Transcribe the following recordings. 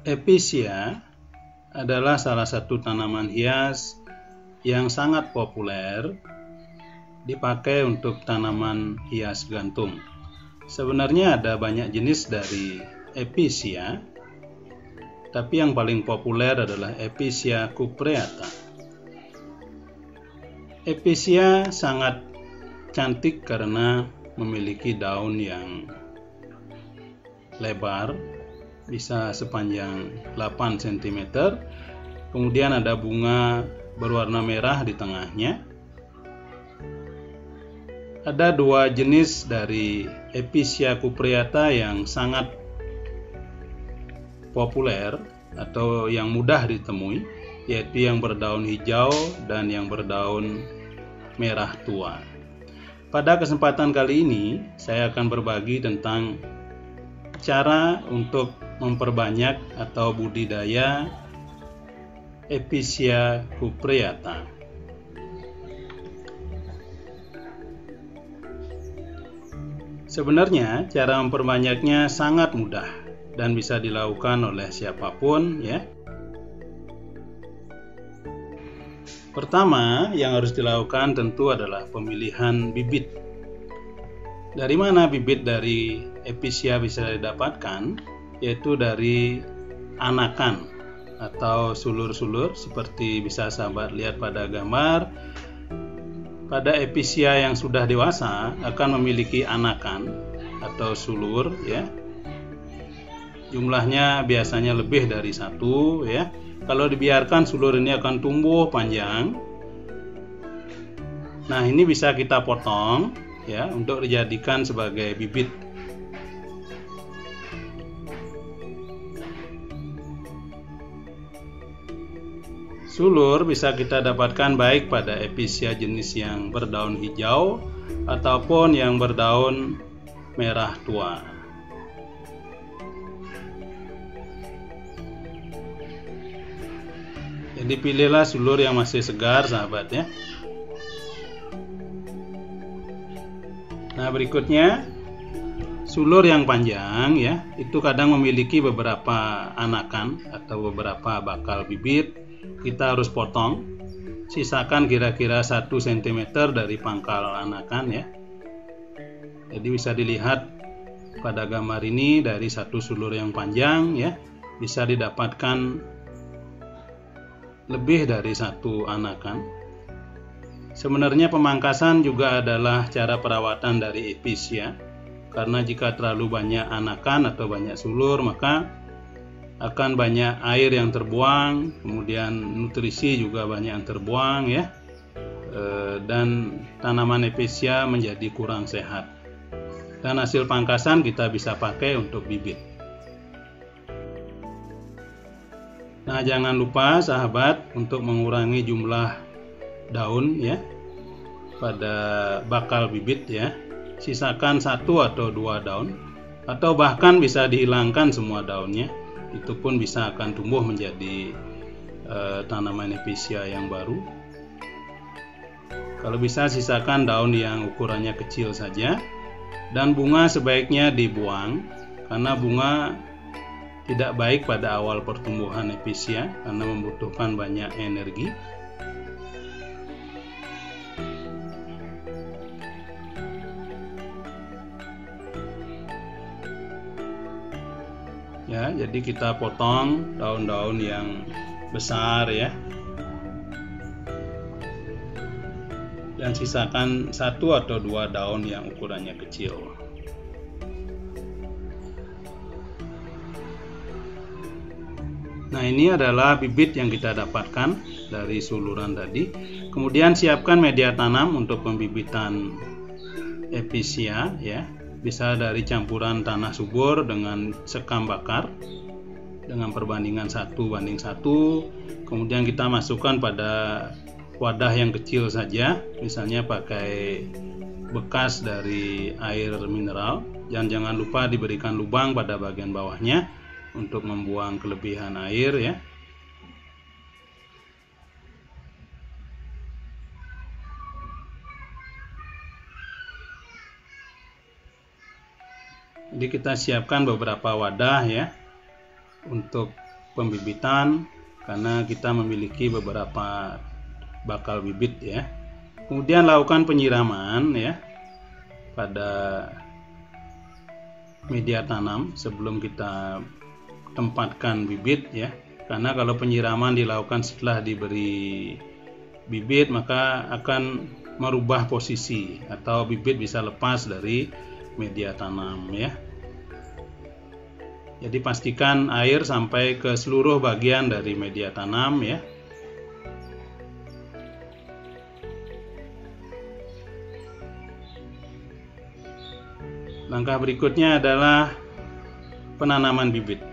Epicea adalah salah satu tanaman hias yang sangat populer dipakai untuk tanaman hias gantung. Sebenarnya ada banyak jenis dari Epicea, tapi yang paling populer adalah Epicea cupreata. Epicea sangat cantik karena memiliki daun yang lebar, bisa sepanjang 8 cm. Kemudian ada bunga berwarna merah di tengahnya. Ada dua jenis dari Epicea cupreata yang sangat populer atau yang mudah ditemui, yaitu yang berdaun hijau dan yang berdaun merah tua. Pada kesempatan kali ini saya akan berbagi tentang cara untuk memperbanyak atau budidaya Epicea cupreata. Sebenarnya cara memperbanyaknya sangat mudah dan bisa dilakukan oleh siapapun, ya. Pertama yang harus dilakukan tentu adalah pemilihan bibit. Dari mana bibit dari Epicea bisa didapatkan? Yaitu dari anakan atau sulur-sulur, seperti bisa sahabat lihat pada gambar. Pada Epicea yang sudah dewasa akan memiliki anakan atau sulur, ya. Jumlahnya biasanya lebih dari satu, ya. Kalau dibiarkan sulur ini akan tumbuh panjang. Nah, ini bisa kita potong, ya, untuk dijadikan sebagai bibit. Sulur bisa kita dapatkan baik pada Epicea jenis yang berdaun hijau ataupun yang berdaun merah tua. Jadi pilihlah sulur yang masih segar, sahabat, ya. Nah, berikutnya sulur yang panjang, ya, itu kadang memiliki beberapa anakan atau beberapa bakal bibit. Kita harus potong, sisakan kira-kira 1 cm dari pangkal anakan, ya. Jadi bisa dilihat pada gambar ini, dari satu sulur yang panjang, ya, bisa didapatkan lebih dari satu anakan. Sebenarnya pemangkasan juga adalah cara perawatan dari Epicea, karena jika terlalu banyak anakan atau banyak sulur maka akan banyak air yang terbuang, kemudian nutrisi juga banyak yang terbuang, ya, dan tanaman Epicea menjadi kurang sehat. Dan hasil pangkasan kita bisa pakai untuk bibit. Nah, jangan lupa sahabat untuk mengurangi jumlah daun, ya, pada bakal bibit, ya. Sisakan 1 atau 2 daun, atau bahkan bisa dihilangkan semua daunnya. Itu pun bisa akan tumbuh menjadi tanaman Epicea yang baru. Kalau bisa sisakan daun yang ukurannya kecil saja, dan bunga sebaiknya dibuang karena bunga tidak baik pada awal pertumbuhan Epicea karena membutuhkan banyak energi. Ya, jadi kita potong daun-daun yang besar, ya, dan sisakan 1 atau 2 daun yang ukurannya kecil. Nah, ini adalah bibit yang kita dapatkan dari suluran tadi. Kemudian siapkan media tanam untuk pembibitan Epicea, ya. Bisa dari campuran tanah subur dengan sekam bakar dengan perbandingan 1:1. Kemudian kita masukkan pada wadah yang kecil saja, misalnya pakai bekas dari air mineral. Dan jangan lupa diberikan lubang pada bagian bawahnya untuk membuang kelebihan air, ya. Jadi kita siapkan beberapa wadah ya untuk pembibitan, karena kita memiliki beberapa bakal bibit ya. Kemudian lakukan penyiraman ya pada media tanam sebelum kita tempatkan bibit ya. Karena kalau penyiraman dilakukan setelah diberi bibit, maka akan merubah posisi atau bibit bisa lepas dari media tanam ya. Jadi pastikan air sampai ke seluruh bagian dari media tanam ya. Langkah berikutnya adalah penanaman bibit.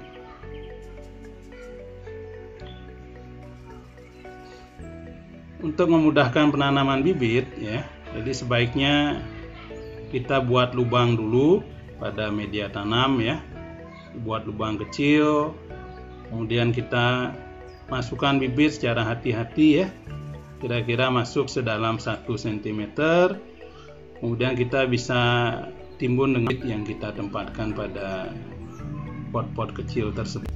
Untuk memudahkan penanaman bibit ya, jadi sebaiknya kita buat lubang dulu pada media tanam ya. Buat lubang kecil, kemudian kita masukkan bibit secara hati-hati ya, kira-kira masuk sedalam 1 cm. Kemudian kita bisa timbun dengan bibit yang kita tempatkan pada pot-pot kecil tersebut.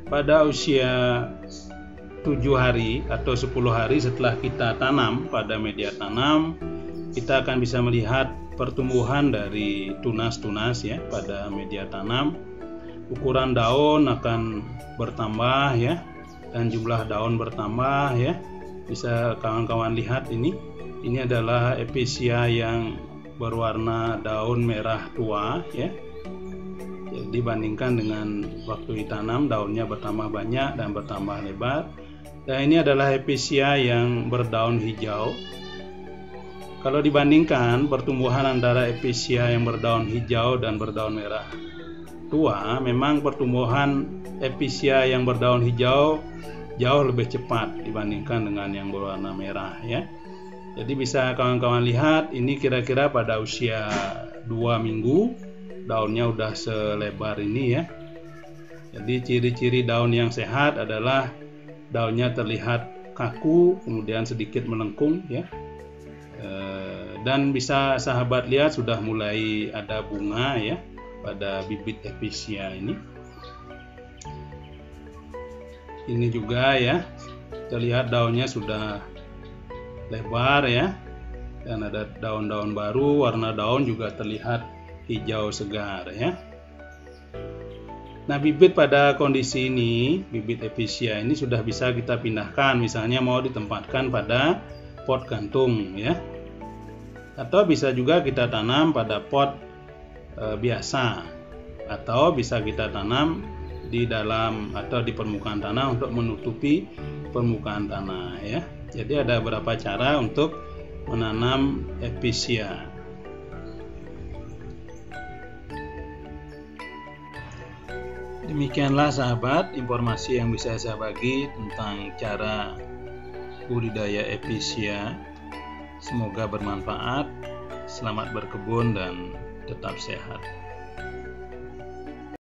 Pada usia 7 hari atau 10 hari setelah kita tanam pada media tanam, kita akan bisa melihat pertumbuhan dari tunas-tunas ya pada media tanam. Ukuran daun akan bertambah ya, dan jumlah daun bertambah ya. Bisa kawan-kawan lihat ini adalah episia yang berwarna daun merah tua ya. Dibandingkan dengan waktu ditanam, daunnya bertambah banyak dan bertambah lebar. Dan ini adalah episia yang berdaun hijau. Kalau dibandingkan pertumbuhan antara episia yang berdaun hijau dan berdaun merah tua, memang pertumbuhan episia yang berdaun hijau jauh lebih cepat dibandingkan dengan yang berwarna merah ya. Jadi bisa kawan-kawan lihat, ini kira-kira pada usia 2 minggu daunnya udah selebar ini ya. Jadi ciri-ciri daun yang sehat adalah daunnya terlihat kaku, kemudian sedikit melengkung ya. Dan bisa sahabat lihat sudah mulai ada bunga ya pada bibit episia ini. Ini juga ya, terlihat daunnya sudah lebar ya, dan ada daun-daun baru, warna daun juga terlihat hijau segar ya. Nah, bibit pada kondisi ini, bibit episia ini sudah bisa kita pindahkan, misalnya mau ditempatkan pada pot gantung ya. Atau bisa juga kita tanam pada pot biasa, atau bisa kita tanam di dalam atau di permukaan tanah untuk menutupi permukaan tanah ya. Jadi ada beberapa cara untuk menanam episia. Demikianlah sahabat informasi yang bisa saya bagi tentang cara budidaya episia. Semoga bermanfaat. Selamat berkebun dan tetap sehat.